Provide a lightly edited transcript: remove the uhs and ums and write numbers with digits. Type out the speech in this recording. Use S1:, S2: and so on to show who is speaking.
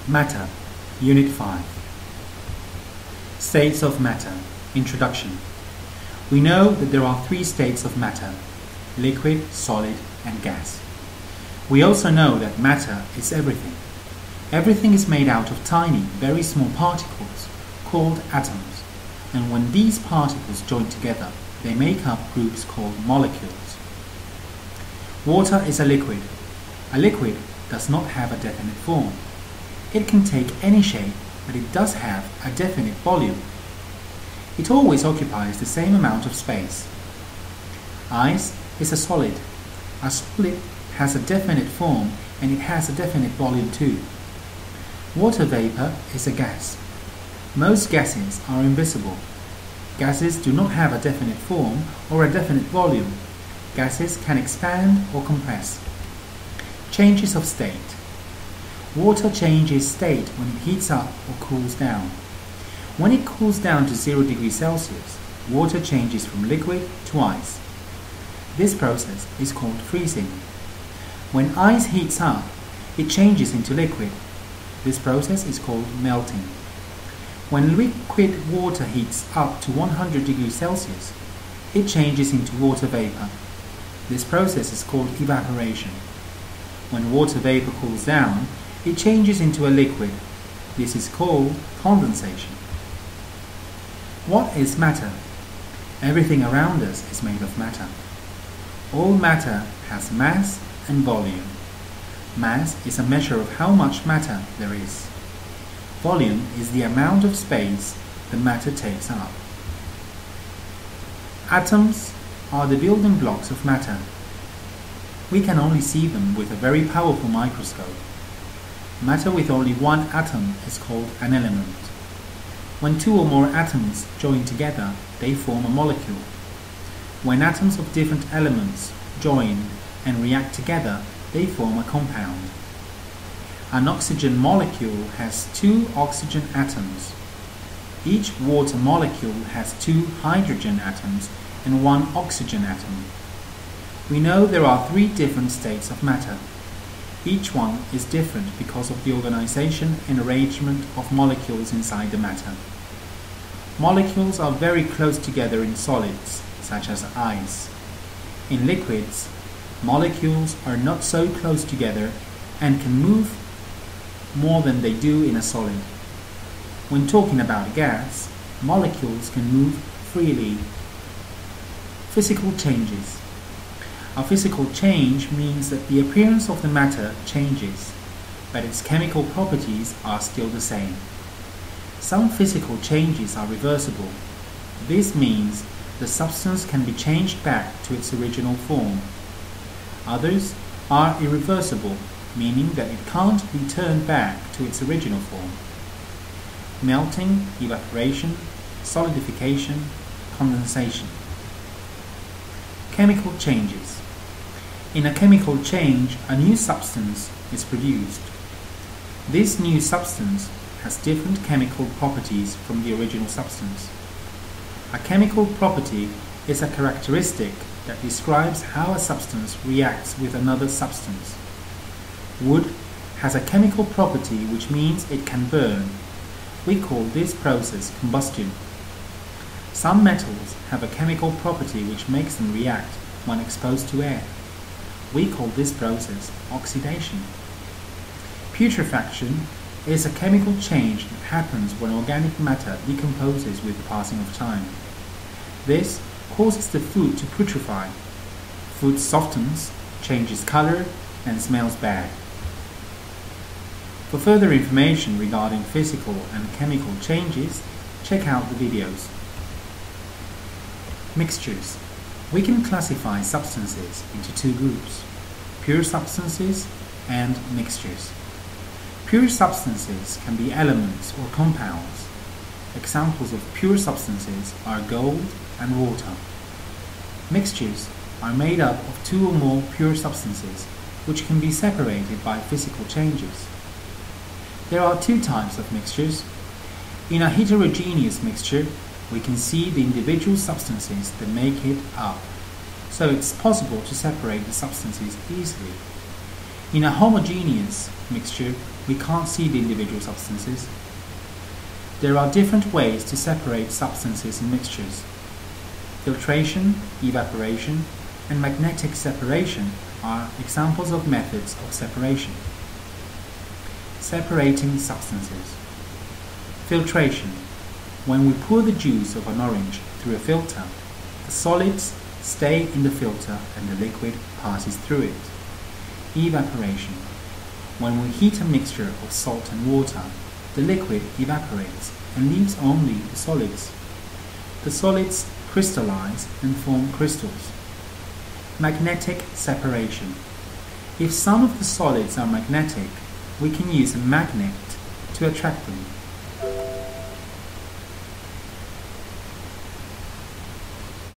S1: Matter, Unit 5. States of matter. Introduction. We know that there are three states of matter: liquid, solid, and gas. We also know that matter is everything. Everything is made out of tiny, very small particles called atoms, and when these particles join together, they make up groups called molecules. Water is a liquid. A liquid does not have a definite form. It can take any shape, but it does have a definite volume. It always occupies the same amount of space. Ice is a solid. A solid has a definite form and it has a definite volume too. Water vapor is a gas. Most gases are invisible. Gases do not have a definite form or a definite volume. Gases can expand or compress. Changes of state. Water changes state when it heats up or cools down. When it cools down to 0 degrees Celsius, water changes from liquid to ice. This process is called freezing. When ice heats up, it changes into liquid. This process is called melting. When liquid water heats up to 100 degrees Celsius, it changes into water vapor. This process is called evaporation. When water vapor cools down, it changes into a liquid. This is called condensation. What is matter? Everything around us is made of matter. All matter has mass and volume. Mass is a measure of how much matter there is. Volume is the amount of space the matter takes up. Atoms are the building blocks of matter. We can only see them with a very powerful microscope. Matter with only one atom is called an element. When two or more atoms join together, they form a molecule. When atoms of different elements join and react together, they form a compound. An oxygen molecule has two oxygen atoms. Each water molecule has two hydrogen atoms and one oxygen atom. We know there are three different states of matter. Each one is different because of the organization and arrangement of molecules inside the matter. Molecules are very close together in solids, such as ice. In liquids, molecules are not so close together and can move more than they do in a solid. When talking about gas, molecules can move freely. Physical changes. A physical change means that the appearance of the matter changes, but its chemical properties are still the same. Some physical changes are reversible. This means the substance can be changed back to its original form. Others are irreversible, meaning that it can't be turned back to its original form. Melting, evaporation, solidification, condensation. Chemical changes. In a chemical change, a new substance is produced. This new substance has different chemical properties from the original substance. A chemical property is a characteristic that describes how a substance reacts with another substance. Wood has a chemical property which means it can burn. We call this process combustion. Some metals have a chemical property which makes them react when exposed to air. We call this process oxidation. Putrefaction is a chemical change that happens when organic matter decomposes with the passing of time. This causes the food to putrefy. Food softens, changes color, and smells bad. For further information regarding physical and chemical changes, check out the videos. Mixtures. We can classify substances into two groups: pure substances and mixtures. Pure substances can be elements or compounds. Examples of pure substances are gold and water. Mixtures are made up of two or more pure substances, which can be separated by physical changes. There are two types of mixtures. In a heterogeneous mixture, we can see the individual substances that make it up, so it's possible to separate the substances easily. In a homogeneous mixture, we can't see the individual substances. There are different ways to separate substances in mixtures. Filtration, evaporation, and magnetic separation are examples of methods of separation. Separating substances. Filtration. When we pour the juice of an orange through a filter, the solids stay in the filter and the liquid passes through it. Evaporation. When we heat a mixture of salt and water, the liquid evaporates and leaves only the solids. The solids crystallize and form crystals. Magnetic separation. If some of the solids are magnetic, we can use a magnet to attract them.